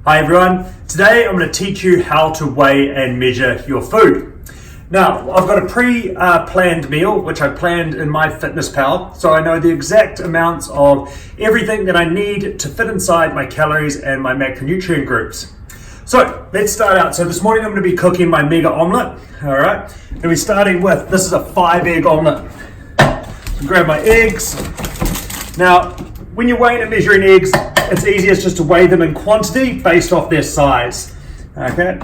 Hi everyone, today I'm going to teach you how to weigh and measure your food. Now, I've got a pre-planned meal, which I planned in MyFitnessPal, so I know the exact amounts of everything that I need to fit inside my calories and my macronutrient groups. So, let's start out. So this morning I'm going to be cooking my mega omelette, alright? I'm going to be starting with, this is a 5-egg omelette. So grab my eggs. Now, when you're weighing and measuring eggs, it's easiest just to weigh them in quantity based off their size. Okay,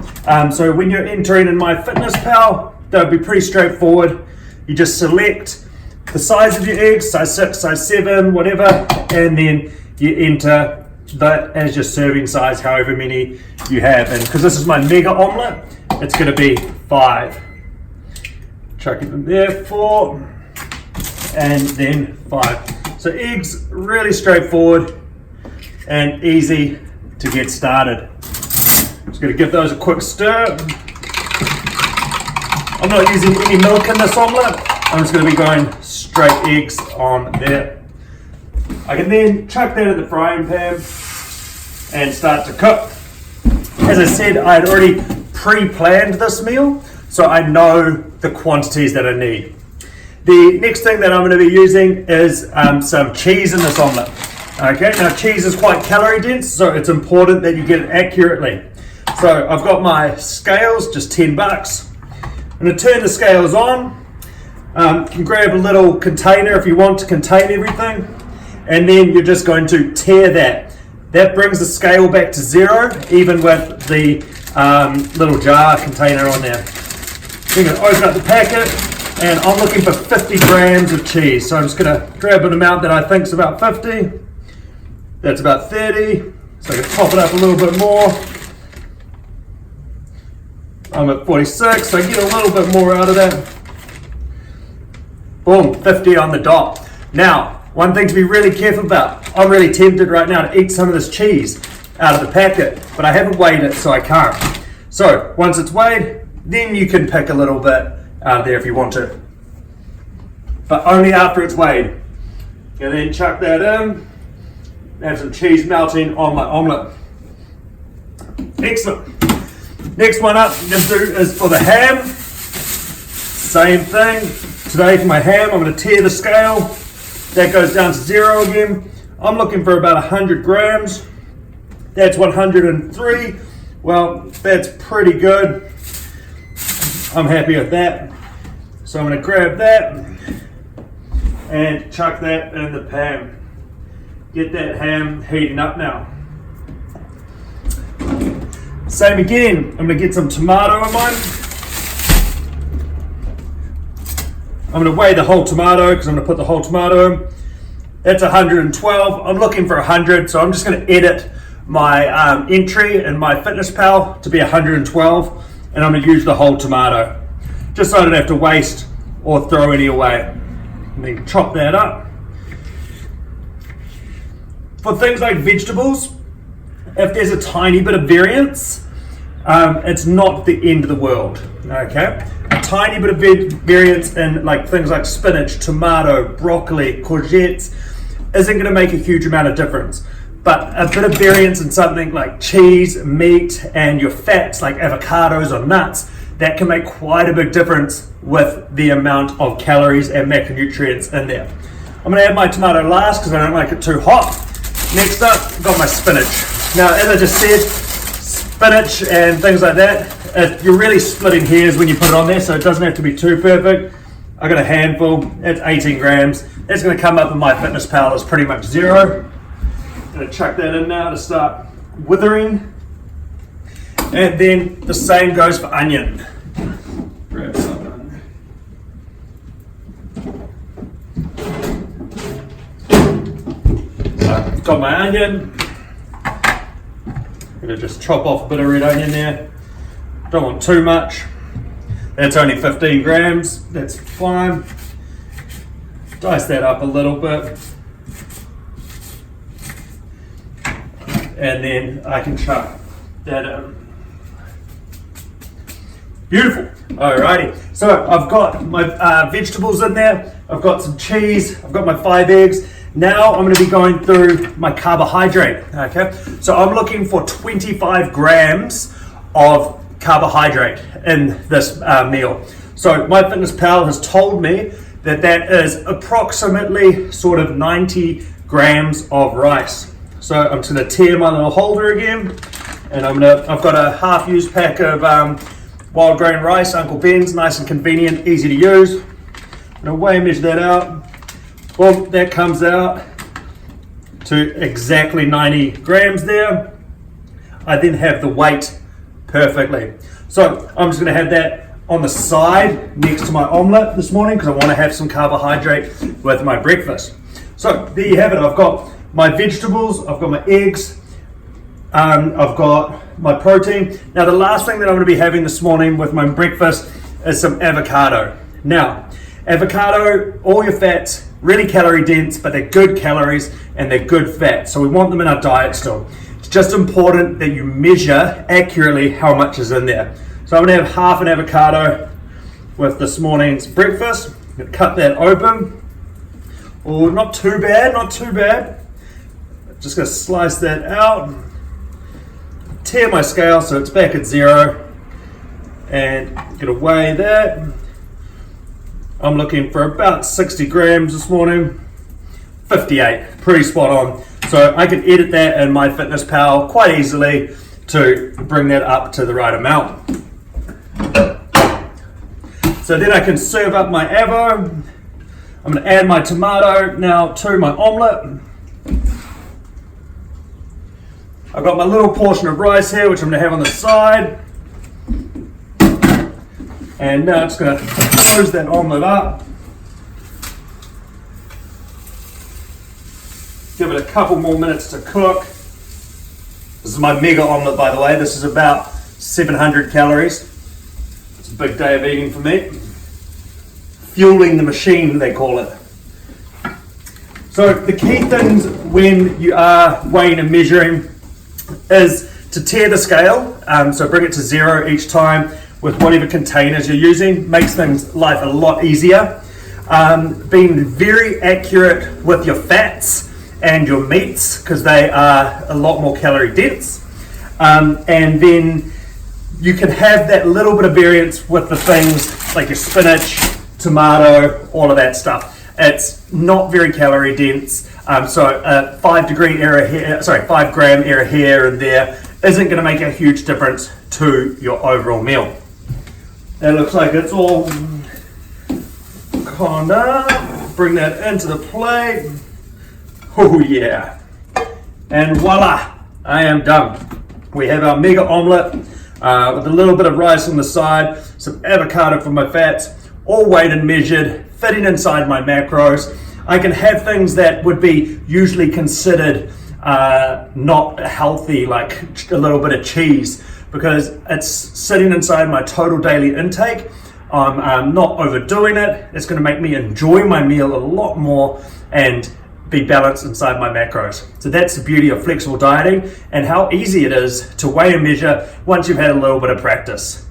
so when you're entering in MyFitnessPal, that would be pretty straightforward. You just select the size of your eggs, size 6, size 7, whatever, and then you enter that as your serving size, however many you have. And because this is my mega omelette, it's going to be 5. Chuck it in there, 4, and then 5. So eggs, really straightforward and easy to get started. Just going to give those a quick stir. I'm not using any milk in this omelette. I'm just going to be going straight eggs on there. I can then chuck that in the frying pan and start to cook. As I said, I had already pre-planned this meal, so I know the quantities that I need. The next thing that I'm going to be using is some cheese in this omelette. Okay, now cheese is quite calorie dense, so it's important that you get it accurately. So I've got my scales, just $10. I'm going to turn the scales on. You can grab a little container if you want to contain everything, and then you're just going to tear that. That brings the scale back to 0, even with the little jar container on there. Then you're going to open up the packet, and I'm looking for 50 grams of cheese. So I'm just going to grab an amount that I think is about 50. That's about 30. So I can top it up a little bit more. I'm at 46, so I get a little bit more out of that. Boom, 50 on the dot. Now, one thing to be really careful about. I'm really tempted right now to eat some of this cheese out of the packet, but I haven't weighed it, so I can't. So, once it's weighed, then you can pick a little bit out of there if you want to. But only after it's weighed. And then chuck that in. Have some cheese melting on my omelette. Excellent. Next one up, I'm going to do is for the ham. Same thing. Today for my ham, I'm going to tear the scale. That goes down to 0 again. I'm looking for about 100 grams. That's 103. Well, that's pretty good. I'm happy with that. So I'm going to grab that and chuck that in the pan. Get that ham heating up now. Same again, I'm going to get some tomato in mine. I'm going to weigh the whole tomato because I'm going to put the whole tomato in. That's 112. I'm looking for 100, so I'm just going to edit my entry in MyFitnessPal to be 112, and I'm going to use the whole tomato, just so I don't have to waste or throw any away. And then chop that up. For things like vegetables, if there's a tiny bit of variance, it's not the end of the world, okay? A tiny bit of variance in like things like spinach, tomato, broccoli, courgettes isn't going to make a huge amount of difference. But a bit of variance in something like cheese, meat, and your fats like avocados or nuts, that can make quite a big difference with the amount of calories and macronutrients in there. I'm going to add my tomato last because I don't like it too hot. Next up, I've got my spinach. Now, as I just said, spinach and things like that, you're really splitting hairs when you put it on there, so it doesn't have to be too perfect. I got a handful, that's 18 grams. That's going to come up in MyFitnessPal as pretty much 0. I'm going to chuck that in now to start withering. And then the same goes for onion. Grab some. Got my onion. I'm going to just chop off a bit of red onion there. Don't want too much. That's only 15 grams. That's fine. Dice that up a little bit. And then I can chuck that in. Beautiful. Alrighty. So I've got my vegetables in there. I've got some cheese. I've got my 5 eggs. Now I'm going to be going through my carbohydrate. Okay, so I'm looking for 25 grams of carbohydrate in this meal. So MyFitnessPal has told me that that is approximately sort of 90 grams of rice. So I'm just going to tear my little holder again, and I've got a half-used pack of wild grain rice, Uncle Ben's, nice and convenient, easy to use. I'm going to weigh and measure that out. Well, that comes out to exactly 90 grams there. I then have the weight perfectly. So I'm just going to have that on the side next to my omelette this morning because I want to have some carbohydrate with my breakfast. So there you have it. I've got my vegetables, I've got my eggs, I've got my protein. Now the last thing that I'm going to be having this morning with my breakfast is some avocado. Now, avocado, all your fats, really calorie dense, but they're good calories and they're good fats. So we want them in our diet still. It's just important that you measure accurately how much is in there. So I'm going to have half an avocado with this morning's breakfast. I'm going to cut that open. Oh, not too bad, not too bad. Just going to slice that out. Tear my scale so it's back at 0. And get to weigh that. I'm looking for about 60 grams this morning. 58, pretty spot on. So I can edit that in MyFitnessPal quite easily to bring that up to the right amount. So then I can serve up my avo. I'm going to add my tomato now to my omelette. I've got my little portion of rice here, which I'm going to have on the side. And now I'm just going to close that omelette up. Give it a couple more minutes to cook. This is my mega omelette, by the way. This is about 700 calories. It's a big day of eating for me. Fueling the machine, they call it. So the key things when you are weighing and measuring is to tear the scale. So bring it to 0 each time with whatever containers you're using. Makes life a lot easier. Being very accurate with your fats and your meats because they are a lot more calorie dense. And then you can have that little bit of variance with the things like your spinach, tomato, all of that stuff. It's not very calorie dense. So a 5 gram error here and there isn't going to make a huge difference to your overall meal. That looks like it's all conned up. Bring that into the plate. Oh yeah. And voila, I am done. We have our mega omelette with a little bit of rice on the side, some avocado for my fats, all weighed and measured, fitting inside my macros. I can have things that would be usually considered not healthy, like a little bit of cheese, because it's sitting inside my total daily intake. I'm not overdoing it. It's going to make me enjoy my meal a lot more and be balanced inside my macros. So that's the beauty of flexible dieting and how easy it is to weigh and measure once you've had a little bit of practice.